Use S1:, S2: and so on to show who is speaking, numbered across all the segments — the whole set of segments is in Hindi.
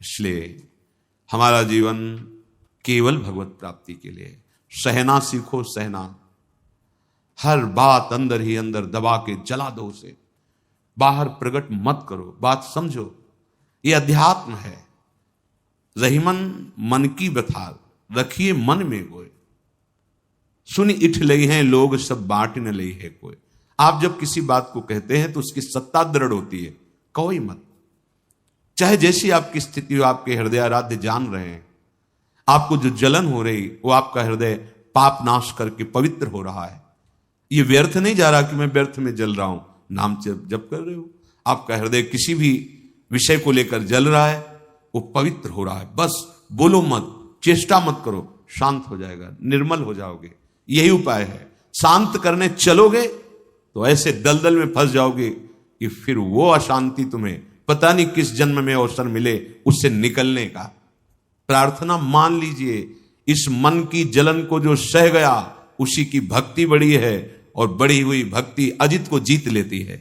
S1: इसलिए हमारा जीवन केवल भगवत प्राप्ति के लिए। सहना सीखो, सहना। हर बात अंदर ही अंदर दबा के जला दो उसे, बाहर प्रकट मत करो, बात समझो। ये अध्यात्म है। रहीमन मन की व्यथा रखिए मन में गोय, सुन इठ लई हैं लोग सब बांट न लई है कोई। आप जब किसी बात को कहते हैं तो उसकी सत्ता दृढ़ होती है, कहो ही मत। चाहे जैसी आपकी स्थिति हो, आपके हृदय आराध्य जान रहे हैं, आपको जो जलन हो रही वो आपका हृदय पाप नाश करके पवित्र हो रहा है। ये व्यर्थ नहीं जा रहा कि मैं व्यर्थ में जल रहा हूं, नाम जप कर रहे हो। आपका हृदय किसी भी विषय को लेकर जल रहा है, वो पवित्र हो रहा है। बस बोलो मत, चेष्टा मत करो, शांत हो जाएगा, निर्मल हो जाओगे। यही उपाय है। शांत करने चलोगे तो ऐसे दलदल में फंस जाओगे कि फिर वो अशांति तुम्हें पता नहीं किस जन्म में अवसर मिले उससे निकलने का। प्रार्थना मान लीजिए, इस मन की जलन को जो सह गया उसी की भक्ति बड़ी है, और बढ़ी हुई भक्ति अजित को जीत लेती है।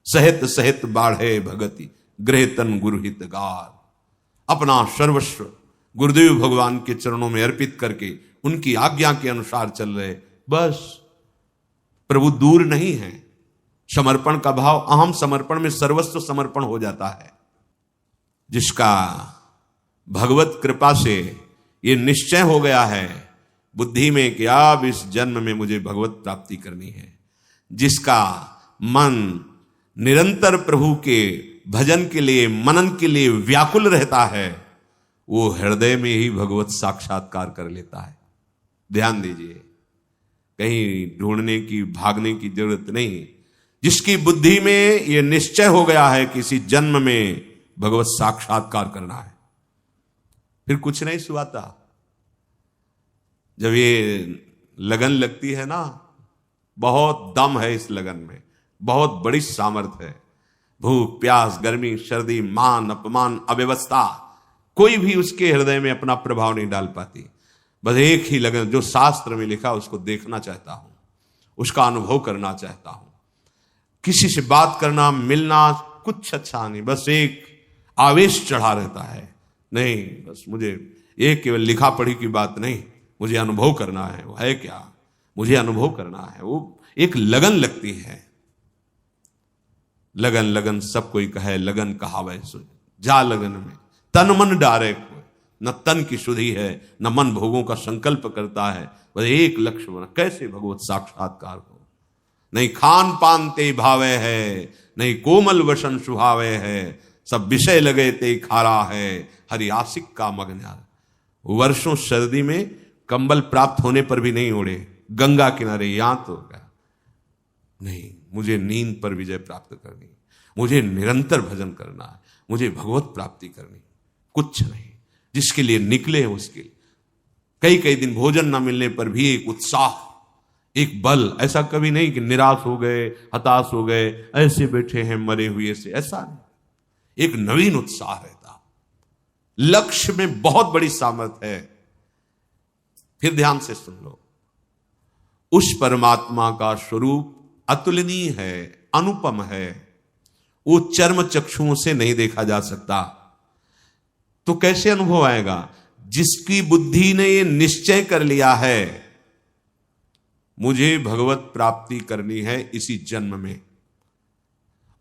S1: सहित सहित बाढ़े भगति गृह तन गुरुहित गार। अपना सर्वस्व गुरुदेव भगवान के चरणों में अर्पित करके उनकी आज्ञा के अनुसार चल रहे, बस प्रभु दूर नहीं है। समर्पण का भाव, अहम समर्पण में सर्वस्व समर्पण हो जाता है। जिसका भगवत कृपा से ये निश्चय हो गया है बुद्धि में कि अब इस जन्म में मुझे भगवत प्राप्ति करनी है, जिसका मन निरंतर प्रभु के भजन के लिए, मनन के लिए व्याकुल रहता है, वो हृदय में ही भगवत साक्षात्कार कर लेता है। ध्यान दीजिए, कहीं ढूंढने की, भागने की जरूरत नहीं। जिसकी बुद्धि में यह निश्चय हो गया है कि इसी जन्म में भगवत साक्षात्कार करना है, फिर कुछ नहीं सुहाता। जब ये लगन लगती है ना, बहुत दम है इस लगन में, बहुत बड़ी सामर्थ्य है। भूख प्यास, गर्मी सर्दी, मान अपमान, अव्यवस्था, कोई भी उसके हृदय में अपना प्रभाव नहीं डाल पाती। बस एक ही लगन, जो शास्त्र में लिखा उसको देखना चाहता हूं, उसका अनुभव करना चाहता हूं। किसी से बात करना, मिलना कुछ अच्छा नहीं, बस एक आवेश चढ़ा रहता है। नहीं, बस मुझे ये केवल लिखा पढ़ी की बात नहीं, मुझे अनुभव करना है। वो है क्या? मुझे अनुभव करना है। वो एक लगन लगती है। लगन लगन सब कोई कहे, लगन कहावे सो जा लगन में तन मन डारे कोई। न तन की शुद्धि है, न मन भोगों का संकल्प करता है, बस एक लक्ष्य बना, कैसे भगवत साक्षात्कार हो। नहीं खान पान ते भावे है, नहीं कोमल वसन सुहावे है, सब विषय लगे ते खारा है, हरि आशिक का मगन्यार। वर्षों सर्दी में कंबल प्राप्त होने पर भी नहीं ओढ़े, गंगा किनारे यहां तो गया। नहीं, मुझे नींद पर विजय प्राप्त करनी, मुझे निरंतर भजन करना है, मुझे भगवत प्राप्ति करनी, कुछ नहीं। जिसके लिए निकले हैं उसके लिए कई कई दिन भोजन न मिलने पर भी एक उत्साह, एक बल। ऐसा कभी नहीं कि निराश हो गए, हताश हो गए, ऐसे बैठे हैं मरे हुए से, ऐसा नहीं। एक नवीन उत्साह रहता। लक्ष्य में बहुत बड़ी सामर्थ्य है। फिर ध्यान से सुन लो, उस परमात्मा का स्वरूप अतुलनीय है, अनुपम है। वो चर्म चक्षुओं से नहीं देखा जा सकता। तो कैसे अनुभव आएगा? जिसकी बुद्धि ने ये निश्चय कर लिया है मुझे भगवत प्राप्ति करनी है इसी जन्म में,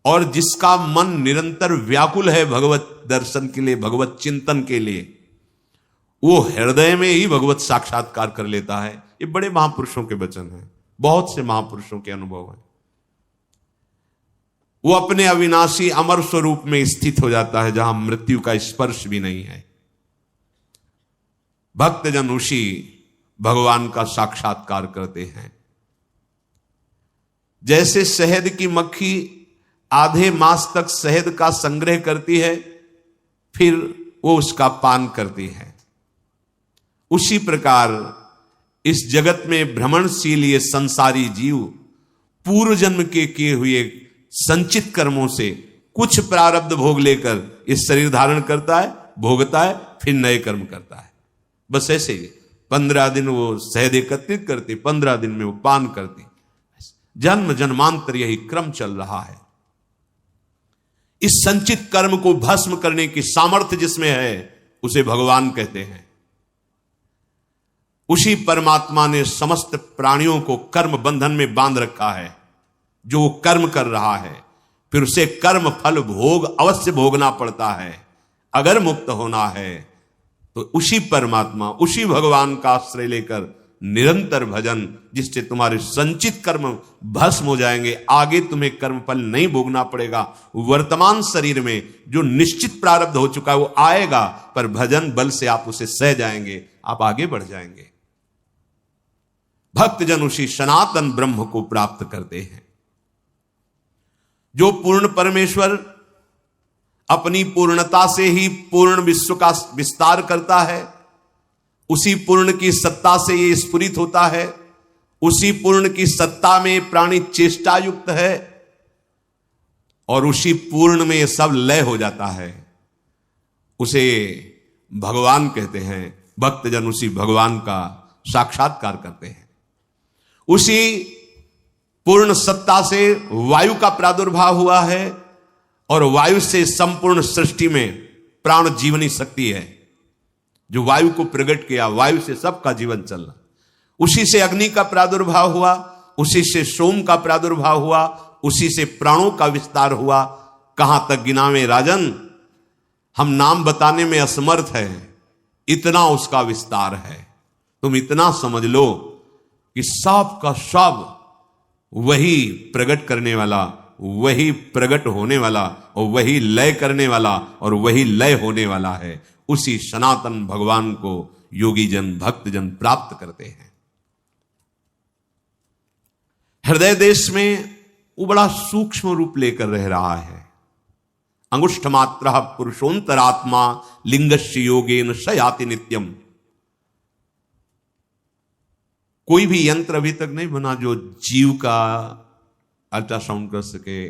S1: और जिसका मन निरंतर व्याकुल है भगवत दर्शन के लिए, भगवत चिंतन के लिए, वो हृदय में ही भगवत साक्षात्कार कर लेता है। ये बड़े महापुरुषों के वचन हैं, बहुत से महापुरुषों के अनुभव हैं। वो अपने अविनाशी अमर स्वरूप में स्थित हो जाता है, जहां मृत्यु का स्पर्श भी नहीं है। भक्तजन उसी भगवान का साक्षात्कार करते हैं। जैसे शहद की मक्खी आधे मास तक शहद का संग्रह करती है, फिर वो उसका पान करती है, उसी प्रकार इस जगत में भ्रमणशील ये संसारी जीव पूर्व जन्म के किए हुए संचित कर्मों से कुछ प्रारब्ध भोग लेकर इस शरीर धारण करता है, भोगता है, फिर नए कर्म करता है। बस ऐसे ही 15 दिन वो शहद एकत्रित करती, 15 दिन में वो पान करती। जन्म जन्मांतर यही क्रम चल रहा है। इस संचित कर्म को भस्म करने की सामर्थ्य जिसमें है उसे भगवान कहते हैं। उसी परमात्मा ने समस्त प्राणियों को कर्म बंधन में बांध रखा है। जो वो कर्म कर रहा है फिर उसे कर्म फल भोग अवश्य भोगना पड़ता है। अगर मुक्त होना है तो उसी परमात्मा उसी भगवान का आश्रय लेकर निरंतर भजन, जिससे तुम्हारे संचित कर्म भस्म हो जाएंगे। आगे तुम्हें कर्म फल नहीं भोगना पड़ेगा। वर्तमान शरीर में जो निश्चित प्रारब्ध हो चुका है वो आएगा, पर भजन बल से आप उसे सह जाएंगे, आप आगे बढ़ जाएंगे। भक्तजन उसी सनातन ब्रह्म को प्राप्त करते हैं। जो पूर्ण परमेश्वर अपनी पूर्णता से ही पूर्ण विश्व का विस्तार करता है, उसी पूर्ण की सत्ता से ये स्फुरित होता है, उसी पूर्ण की सत्ता में प्राणी चेष्टा युक्त है और उसी पूर्ण में ये सब लय हो जाता है। उसे भगवान कहते हैं। भक्तजन उसी भगवान का साक्षात्कार करते हैं। उसी पूर्ण सत्ता से वायु का प्रादुर्भाव हुआ है और वायु से संपूर्ण सृष्टि में प्राण जीवनी शक्ति है। जो वायु को प्रकट किया, वायु से सबका जीवन चलना। उसी से अग्नि का प्रादुर्भाव हुआ, उसी से सोम का प्रादुर्भाव हुआ, उसी से प्राणों का विस्तार हुआ। कहां तक गिनावे राजन, हम नाम बताने में असमर्थ है, इतना उसका विस्तार है। तुम इतना समझ लो कि सब का सब वही प्रकट करने वाला, वही प्रकट होने वाला और वही लय करने वाला और वही लय होने वाला है। उसी सनातन भगवान को योगी जन भक्तजन प्राप्त करते हैं। हृदय देश में वो बड़ा सूक्ष्म रूप लेकर रह रहा है। अंगुष्ठ मात्र पुरुषोंतरात्मा लिंगस्य योगेन शयाति नित्यम। कोई भी यंत्र अभी तक नहीं बना जो जीव का अल्ट्रासाउंड कर सके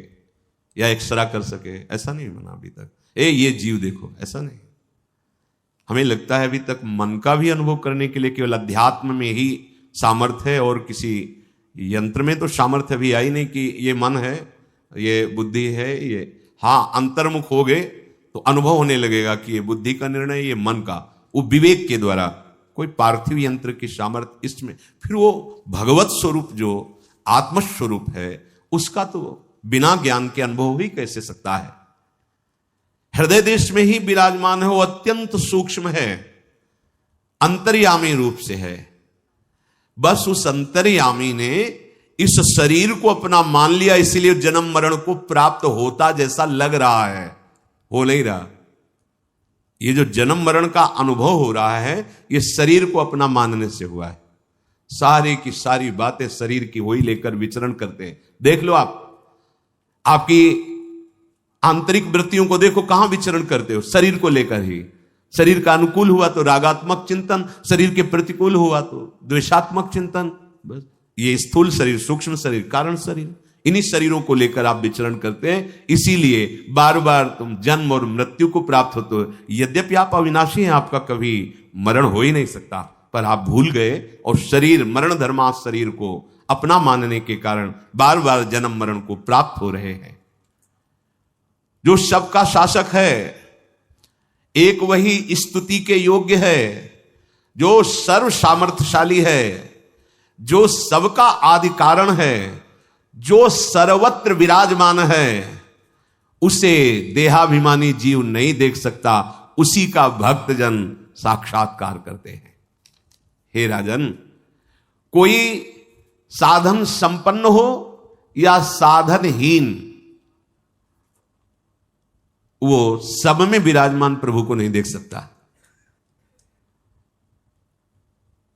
S1: या एक्सरा कर सके, ऐसा नहीं बना अभी तक। ये जीव देखो, ऐसा नहीं। हमें लगता है अभी तक मन का भी अनुभव करने के लिए केवल अध्यात्म में ही सामर्थ्य है और किसी यंत्र में तो सामर्थ्य भी आई नहीं कि ये मन है, ये बुद्धि है, ये हाँ अंतर्मुख हो गए तो अनुभव होने लगेगा कि ये बुद्धि का निर्णय, ये मन का, वो विवेक के द्वारा। कोई पार्थिव यंत्र की सामर्थ्य इसमें, फिर वो भगवत स्वरूप जो आत्मस्वरूप है उसका तो बिना ज्ञान के अनुभव ही कैसे सकता है। हृदय देश में ही विराजमान है, वो अत्यंत सूक्ष्म है, अंतर्यामी रूप से है। बस उस अंतर्यामी ने इस शरीर को अपना मान लिया, इसीलिए जन्म मरण को प्राप्त होता जैसा लग रहा है, हो नहीं रहा। ये जो जन्म मरण का अनुभव हो रहा है ये शरीर को अपना मानने से हुआ है। सारी की सारी बातें शरीर की वही लेकर विचरण करते हैं। देख लो आप, आपकी आंतरिक वृत्तियों को देखो कहां विचरण करते हो, शरीर को लेकर ही। शरीर का अनुकूल हुआ तो रागात्मक चिंतन, शरीर के प्रतिकूल हुआ तो द्वेषात्मक चिंतन। बस ये स्थूल शरीर, सूक्ष्म शरीर, कारण शरीर, इन्हीं शरीरों को लेकर आप विचरण करते हैं। इसीलिए बार बार तुम जन्म और मृत्यु को प्राप्त होते हो। यद्यपि आप अविनाशी हैं, आपका कभी मरण हो ही नहीं सकता, पर आप भूल गए और शरीर मरण धर्मा शरीर को अपना मानने के कारण बार बार जन्म मरण को प्राप्त हो रहे हैं। जो सबका शासक है, एक वही स्तुति के योग्य है, जो सर्व सामर्थ्यशाली है, जो सबका आदि कारण है, जो सर्वत्र विराजमान है, उसे देहाभिमानी जीव नहीं देख सकता। उसी का भक्तजन साक्षात्कार करते हैं। हे राजन, कोई साधन संपन्न हो या साधनहीन, वो सब में विराजमान प्रभु को नहीं देख सकता,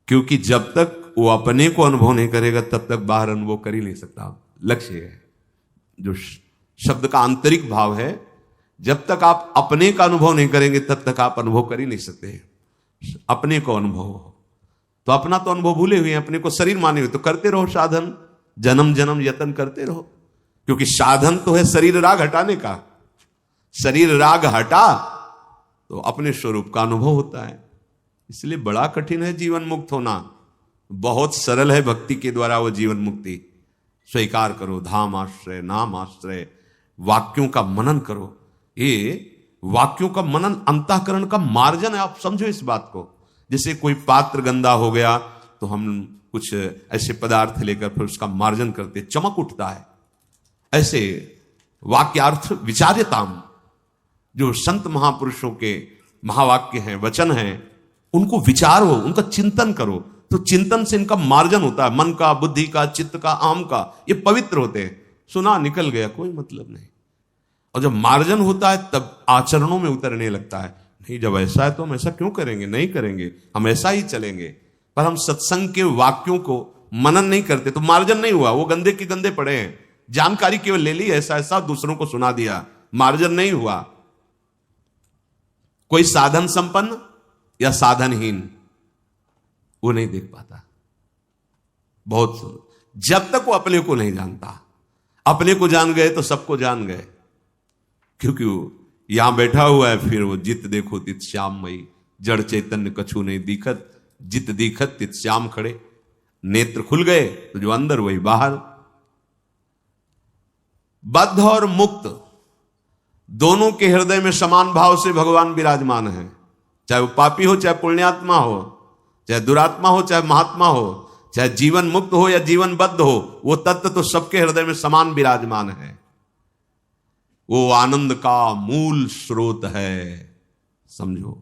S1: क्योंकि जब तक वो अपने को अनुभव नहीं करेगा तब तक बाहर अनुभव कर ही नहीं सकता। लक्ष्य है जो शब्द का आंतरिक भाव है, जब तक आप अपने का अनुभव नहीं करेंगे तब तक आप अनुभव कर ही नहीं सकते। अपने को अनुभव हो तो अपना तो अनुभव भूले हुए हैं, अपने को शरीर माने हुए, तो करते रहो साधन, जन्म जन्म यतन करते रहो, क्योंकि साधन तो है शरीर राग हटाने का। शरीर राग हटा तो अपने स्वरूप का अनुभव होता है। इसलिए बड़ा कठिन है जीवन मुक्त होना, बहुत सरल है भक्ति के द्वारा वो जीवन मुक्ति। स्वीकार करो, धाम आश्रय, नाम आश्रय, वाक्यों का मनन करो। ये वाक्यों का मनन अंतःकरण का मार्जन है। आप समझो इस बात को। जैसे कोई पात्र गंदा हो गया तो हम कुछ ऐसे पदार्थ लेकर फिर उसका मार्जन करते, चमक उठता है। ऐसे वाक्यार्थ विचार्यताम, जो संत महापुरुषों के महावाक्य हैं, वचन हैं, उनको विचारो, उनका चिंतन करो, तो चिंतन से इनका मार्जन होता है। मन का, बुद्धि का, चित्त का, आम का, ये पवित्र होते हैं। सुना निकल गया, कोई मतलब नहीं। और जब मार्जन होता है तब आचरणों में उतरने लगता है। नहीं, जब ऐसा है तो हम ऐसा क्यों करेंगे, नहीं करेंगे, हम ऐसा ही चलेंगे। पर हम सत्संग के वाक्यों को मनन नहीं करते तो मार्जन नहीं हुआ, वो गंदे के गंदे पड़े हैं। जानकारी केवल ले ली, ऐसा ऐसा दूसरों को सुना दिया, मार्जन नहीं हुआ। कोई साधन संपन्न या साधनहीन वो नहीं देख पाता। बहुत जब तक वो अपने को नहीं जानता। अपने को जान गए तो सबको जान गए, क्योंकि वो यहां बैठा हुआ है। फिर वो जित देखो तित श्याममयी, जड़ चैतन्य कछु नहीं दिखत, जित दिखत तित श्याम खड़े। नेत्र खुल गए तो जो अंदर वही बाहर। बद्ध और मुक्त दोनों के हृदय में समान भाव से भगवान विराजमान है। चाहे वो पापी हो, चाहे पुण्यात्मा हो, चाहे दुरात्मा हो, चाहे महात्मा हो, चाहे जीवन मुक्त हो या जीवन बद्ध हो, वो तत्व तो सबके हृदय में समान विराजमान है। वो आनंद का मूल स्रोत है। समझो,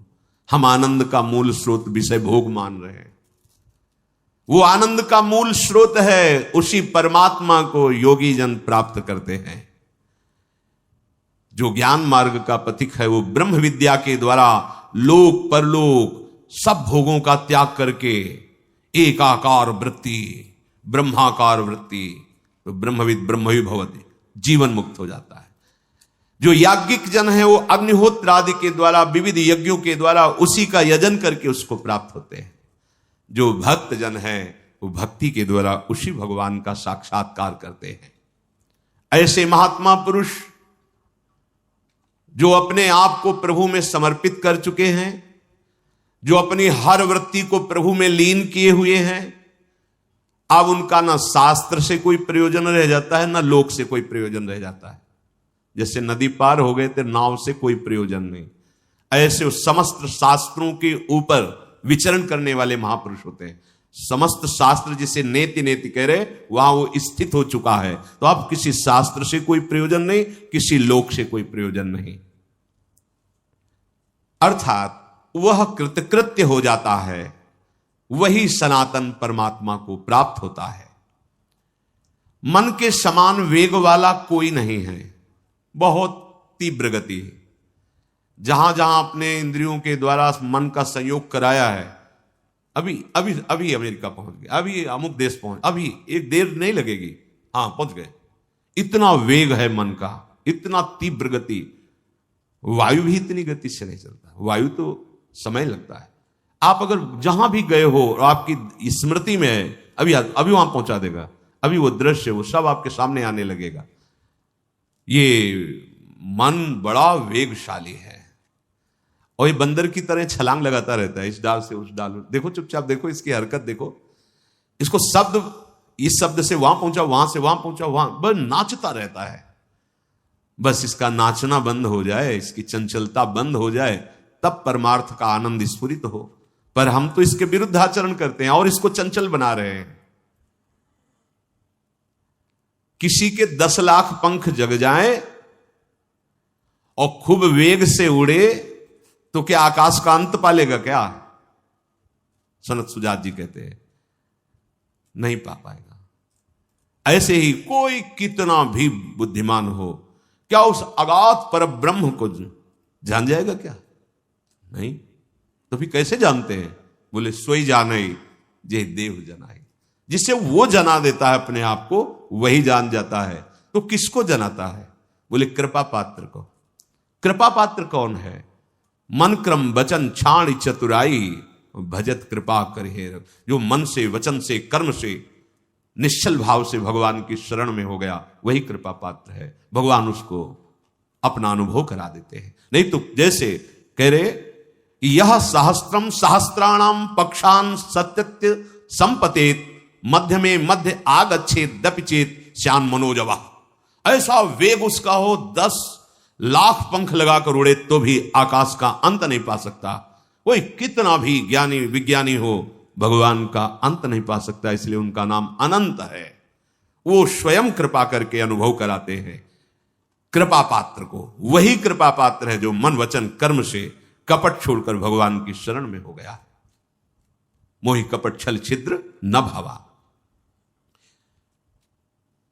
S1: हम आनंद का मूल स्रोत विषय भोग मान रहे हैं। वो आनंद का मूल स्रोत है। उसी परमात्मा को योगी जन प्राप्त करते हैं। जो ज्ञान मार्ग का पथिक है वो ब्रह्म विद्या के द्वारा लोक परलोक सब भोगों का त्याग करके एकाकार वृत्ति, ब्रह्माकार वृत्ति, तो ब्रह्मविद ब्रह्मवि भवति, जीवन मुक्त हो जाता है। जो याज्ञिक जन है वो अग्निहोत्र आदि के द्वारा, विविध यज्ञों के द्वारा उसी का यजन करके उसको प्राप्त होते हैं। जो भक्त जन है वो भक्ति के द्वारा उसी भगवान का साक्षात्कार करते हैं। ऐसे महात्मा पुरुष जो अपने आप को प्रभु में समर्पित कर चुके हैं, जो अपनी हर वृत्ति को प्रभु में लीन किए हुए हैं, अब उनका ना शास्त्र से कोई प्रयोजन रह जाता है, ना लोक से कोई प्रयोजन रह जाता है। जैसे नदी पार हो गए थे, नाव से कोई प्रयोजन नहीं, ऐसे उस समस्त शास्त्रों के ऊपर विचरण करने वाले महापुरुष होते हैं। समस्त शास्त्र जिसे नेति नेति कह रहे, वहां वो स्थित हो चुका है। तो अब किसी शास्त्र से कोई प्रयोजन नहीं, किसी लोक से कोई प्रयोजन नहीं। अर्थात वह कृतकृत्य हो जाता है, वही सनातन परमात्मा को प्राप्त होता है। मन के समान वेग वाला कोई नहीं है। बहुत तीव्र गति है। जहां जहां अपने इंद्रियों के द्वारा मन का संयोग कराया है, अभी अभी अभी अमेरिका पहुंच गए, अभी अमुक देश पहुंच, अभी एक देर नहीं लगेगी, हाँ पहुंच गए। इतना वेग है मन का, इतना तीव्र गति। वायु भी इतनी गति से नहीं चलता। वायु तो समय लगता है। आप अगर जहां भी गए हो और आपकी स्मृति में है, अभी अभी वहां पहुंचा देगा। अभी वो दृश्य वो सब आपके सामने आने लगेगा। ये मन बड़ा वेगशाली है और ये बंदर की तरह छलांग लगाता रहता है, इस डाल से उस डाल। देखो चुपचाप देखो, इसकी हरकत देखो, इसको शब्द, इस शब्द से वहां पहुंचा, वहां से वहां पहुंचा, वहां बस नाचता रहता है। बस इसका नाचना बंद हो जाए, इसकी चंचलता बंद हो जाए, तब परमार्थ का आनंद स्फुरित हो। पर हम तो इसके विरुद्ध आचरण करते हैं और इसको चंचल बना रहे हैं। किसी के 10 लाख पंख जग जाएं और खूब वेग से उड़े तो क्या आकाश का अंत पालेगा क्या? सनत सुजात जी कहते हैं नहीं पा पाएगा। ऐसे ही कोई कितना भी बुद्धिमान हो, क्या उस अगाध पर ब्रह्म को जान जाएगा क्या? नहीं। तो फिर कैसे जानते हैं? बोले सोई जाने जे देव जनाई। जिससे वो जना देता है अपने आप को, वही जान जाता है। तो किसको जनाता है? बोले कृपा पात्र को। कृपा पात्र कौन है? मन क्रम वचन छाण चतुराई भजत कृपा करे। जो मन से, वचन से, कर्म से, निश्चल भाव से भगवान की शरण में हो गया, वही कृपा पात्र है। भगवान उसको अपना अनुभव करा देते हैं। नहीं तो जैसे कह रहे कि यह सहस्त्रम सहस्त्राणाम पक्षान सत्यत्य संपतेत मध्य में मध्य आगच्छेत दपिचेत श्यान मनोजवा। ऐसा वेग उसका हो, 10 लाख पंख लगाकर उड़े तो भी आकाश का अंत नहीं पा सकता। कोई कितना भी ज्ञानी विज्ञानी हो, भगवान का अंत नहीं पा सकता, इसलिए उनका नाम अनंत है। वो स्वयं कृपा करके अनुभव कराते हैं कृपा पात्र को। वही कृपा पात्र है जो मन वचन कर्म से कपट छोड़कर भगवान की शरण में हो गया। मोहि कपट छल छिद्र न भावा।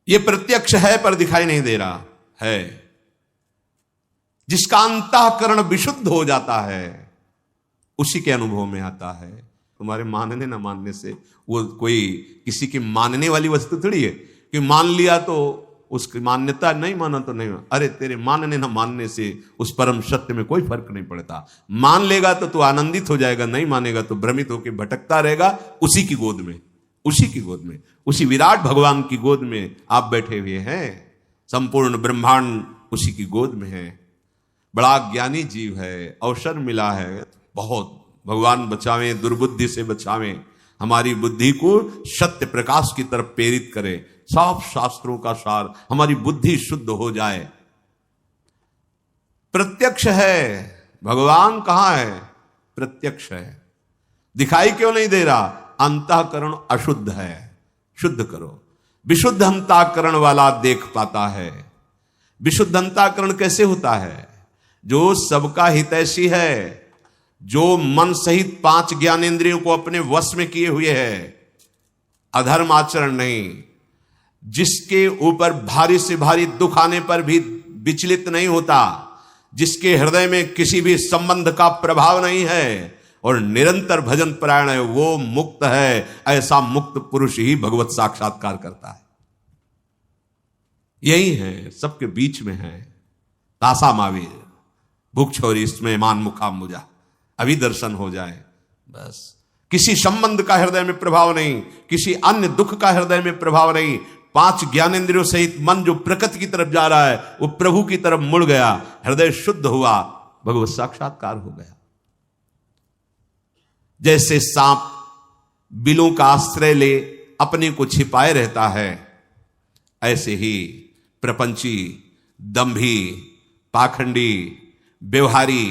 S1: ये प्रत्यक्ष है पर दिखाई नहीं दे रहा है। जिसका अंतःकरण विशुद्ध हो जाता है उसी के अनुभव में आता है। तुम्हारे मानने ना मानने से वो कोई किसी की मानने वाली वस्तु थोड़ी है कि मान लिया तो उसकी मान्यता, नहीं माना तो नहीं। अरे तेरे मानने ना मानने से उस परम सत्य में कोई फर्क नहीं पड़ता। मान लेगा तो तू आनंदित हो जाएगा, नहीं मानेगा तो भ्रमित होकर भटकता रहेगा उसी की गोद में, उसी की गोद में, उसी विराट भगवान की गोद में आप बैठे हुए हैं। संपूर्ण ब्रह्मांड उसी की गोद में है। बड़ा ज्ञानी जीव है, अवसर मिला है बहुत। भगवान बचावें, दुर्बुद्धि से बचावें, हमारी बुद्धि को सत्य प्रकाश की तरफ प्रेरित करे। साफ शास्त्रों का सार, हमारी बुद्धि शुद्ध हो जाए। प्रत्यक्ष है भगवान, कहां है? प्रत्यक्ष है। दिखाई क्यों नहीं दे रहा? अंतःकरण अशुद्ध है, शुद्ध करो। विशुद्ध अंतःकरण वाला देख पाता है। विशुद्ध अंतःकरण कैसे होता है? जो सबका हितैषी है, जो मन सहित 5 ज्ञानेंद्रियों को अपने वश में किए हुए है, अधर्म आचरण नहीं, जिसके ऊपर भारी से भारी दुख आने पर भी विचलित नहीं होता, जिसके हृदय में किसी भी संबंध का प्रभाव नहीं है और निरंतर भजन परायण है, वो मुक्त है। ऐसा मुक्त पुरुष ही भगवत साक्षात्कार करता है। यही है, सबके बीच में है। तासा मावीर भूख छोरी इसमें मान मुखा मुझा, अभी दर्शन हो जाए बस। किसी संबंध का हृदय में प्रभाव नहीं, किसी अन्य दुख का हृदय में प्रभाव नहीं। 5 ज्ञानेंद्रियों सहित मन जो प्रकृति की तरफ जा रहा है वो प्रभु की तरफ मुड़ गया, हृदय शुद्ध हुआ, भगवत साक्षात्कार हो गया। जैसे सांप बिलों का आश्रय ले अपने को छिपाए रहता है, ऐसे ही प्रपंची, दंभी, पाखंडी, व्यवहारी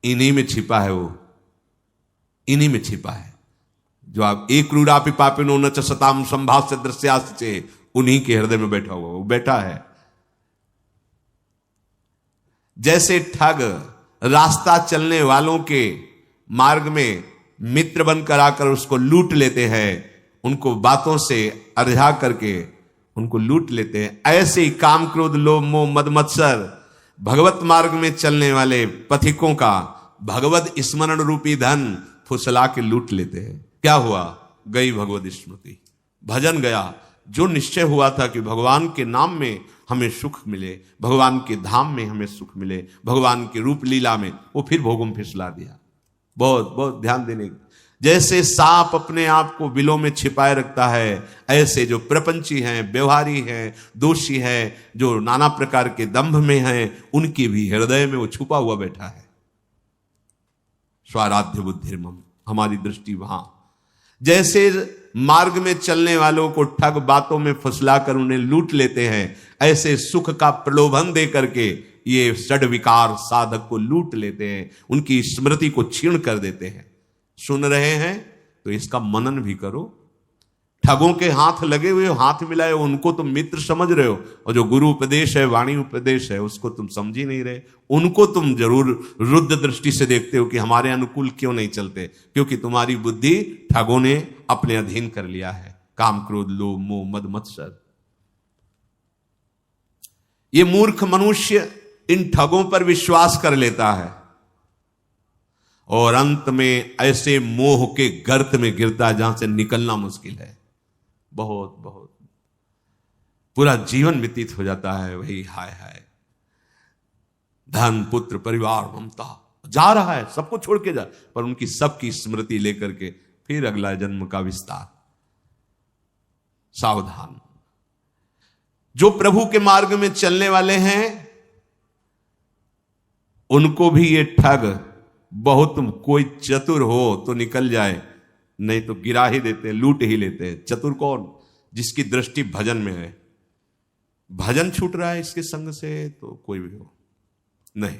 S1: इन्हीं में छिपा है। वो इन्हीं में छिपा है। जो आप एक क्रूरापि पापिनो न च सताम संभाष्य दृश्यास्ते, उन्हीं के हृदय में बैठा हुआ वो बैठा है। जैसे ठग रास्ता चलने वालों के मार्ग में मित्र बनकर आकर उसको लूट लेते हैं, उनको बातों से अरझा करके उनको लूट लेते हैं, ऐसे ही काम क्रोध लोभ मोह मद मत्सर भगवत मार्ग में चलने वाले पथिकों का भगवत स्मरण रूपी धन फुसला के लूट लेते हैं। क्या हुआ? गई भगवत स्मृति, भजन गया। जो निश्चय हुआ था कि भगवान के नाम में हमें सुख मिले, भगवान के धाम में हमें सुख मिले, भगवान के रूप लीला में, वो फिर भोगों में फिसला दिया। बहुत बहुत ध्यान देने। जैसे सांप अपने आप को बिलों में छिपाए रखता है, ऐसे जो प्रपंची हैं, व्यवहारी हैं, दोषी हैं, जो नाना प्रकार के दंभ में हैं, उनके भी हृदय में वो छुपा हुआ बैठा है। स्वाराध्य बुद्धिर्मम, हमारी दृष्टि वहां। जैसे मार्ग में चलने वालों को ठग बातों में फुसलाकर उन्हें लूट लेते हैं, ऐसे सुख का प्रलोभन दे करके ये षड विकार साधक को लूट लेते हैं, उनकी स्मृति को क्षीण कर देते हैं। सुन रहे हैं तो इसका मनन भी करो। ठगों के हाथ लगे हुए, हाथ मिलाए, उनको तुम मित्र समझ रहे हो, और जो गुरु उपदेश है, वाणी उपदेश है, उसको तुम समझ ही नहीं रहे। उनको तुम जरूर रुद्ध दृष्टि से देखते हो कि हमारे अनुकूल क्यों नहीं चलते, क्योंकि तुम्हारी बुद्धि ठगों ने अपने अधीन कर लिया है। काम क्रोध लोभ मोह मद मत्सर। ये मूर्ख मनुष्य इन ठगों पर विश्वास कर लेता है और अंत में ऐसे मोह के गर्त में गिरता है जहां से निकलना मुश्किल है। बहुत बहुत पूरा जीवन व्यतीत हो जाता है वही हाय हाय, धन पुत्र परिवार ममता, जा रहा है सबको छोड़ के जा, पर उनकी सबकी स्मृति लेकर के फिर अगला जन्म का विस्तार। सावधान। जो प्रभु के मार्ग में चलने वाले हैं उनको भी ये ठग बहुत, कोई चतुर हो तो निकल जाए, नहीं तो गिरा ही देते, लूट ही लेते हैं। चतुर कौन? जिसकी दृष्टि भजन में है, भजन छूट रहा है इसके संग से, तो कोई भी हो, नहीं,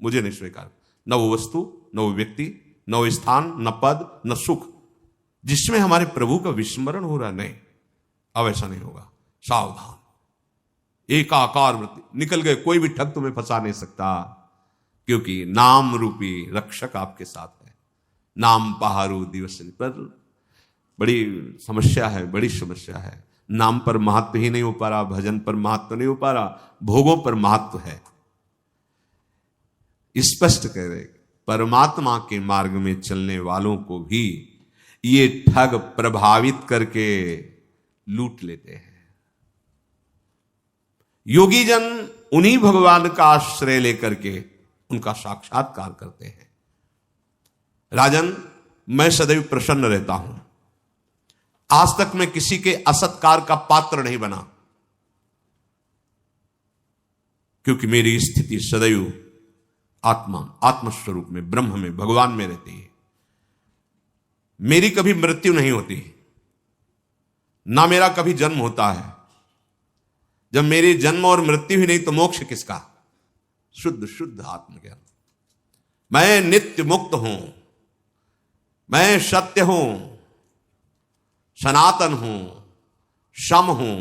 S1: मुझे नहीं स्वीकार। न वो वस्तु, न वो व्यक्ति, न वो स्थान, न पद, न सुख जिसमें हमारे प्रभु का विस्मरण हो रहा, नहीं, अब ऐसा नहीं होगा। सावधान, एकाकार वृत्ति, निकल गए, कोई भी ठग तुम्हें फंसा नहीं सकता, क्योंकि नाम रूपी रक्षक आपके साथ है। नाम पहारू दिवस पर बड़ी समस्या है, बड़ी समस्या है। नाम पर महत्व ही नहीं हो पा रहा, भजन पर महत्व नहीं हो पा रहा, भोगों पर महत्व है। स्पष्ट कह रहे, परमात्मा के मार्ग में चलने वालों को भी ये ठग प्रभावित करके लूट लेते हैं। योगी जन उन्हीं भगवान का आश्रय लेकर के उनका साक्षात्कार करते हैं। राजन, मैं सदैव प्रसन्न रहता हूं, आज तक मैं किसी के असत्कार का पात्र नहीं बना, क्योंकि मेरी स्थिति सदैव आत्मस्वरूप में, ब्रह्म में, भगवान में रहती है। मेरी कभी मृत्यु नहीं होती, ना मेरा कभी जन्म होता है। जब मेरी जन्म और मृत्यु ही नहीं तो मोक्ष किसका? शुद्ध शुद्ध आत्मज्ञान। मैं नित्य मुक्त हूं, मैं सत्य हूं, सनातन हूं, सम हूं,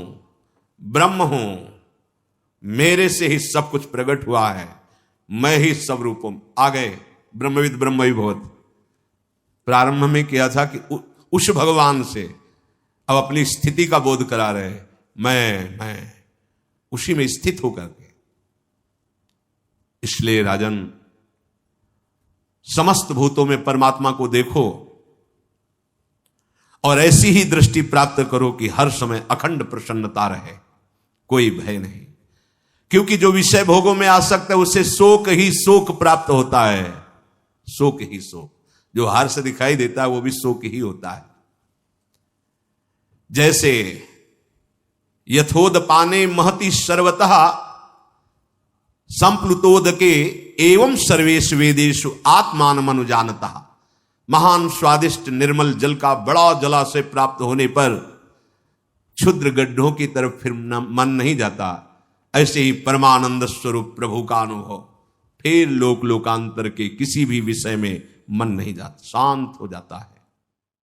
S1: ब्रह्म हूं, मेरे से ही सब कुछ प्रकट हुआ है, मैं ही सब रूपों। आ गए ब्रह्मविद ब्रह्मविभूत। प्रारंभ में किया था कि उस भगवान से अब अपनी स्थिति का बोध करा रहे, मैं उसी में स्थित होकर के। इसलिए राजन, समस्त भूतों में परमात्मा को देखो और ऐसी ही दृष्टि प्राप्त करो कि हर समय अखंड प्रसन्नता रहे, कोई भय नहीं। क्योंकि जो विषय भोगों में आसक्त है उससे शोक ही शोक प्राप्त होता है, शोक ही शोक। जो हर्ष दिखाई देता है वो भी शोक ही होता है। जैसे यथोदपाने महति सर्वतः संप्लुतोदके एवं सर्वेषु वेदेषु आत्मानमनुजानतः। महान स्वादिष्ट निर्मल जल का बड़ा जलाशय प्राप्त होने पर क्षुद्र गड्ढों की तरफ फिर मन नहीं जाता, ऐसे ही परमानंद स्वरूप प्रभु का अनुभव फिर लोक लोकांतर के किसी भी विषय में मन नहीं जाता, शांत हो जाता है।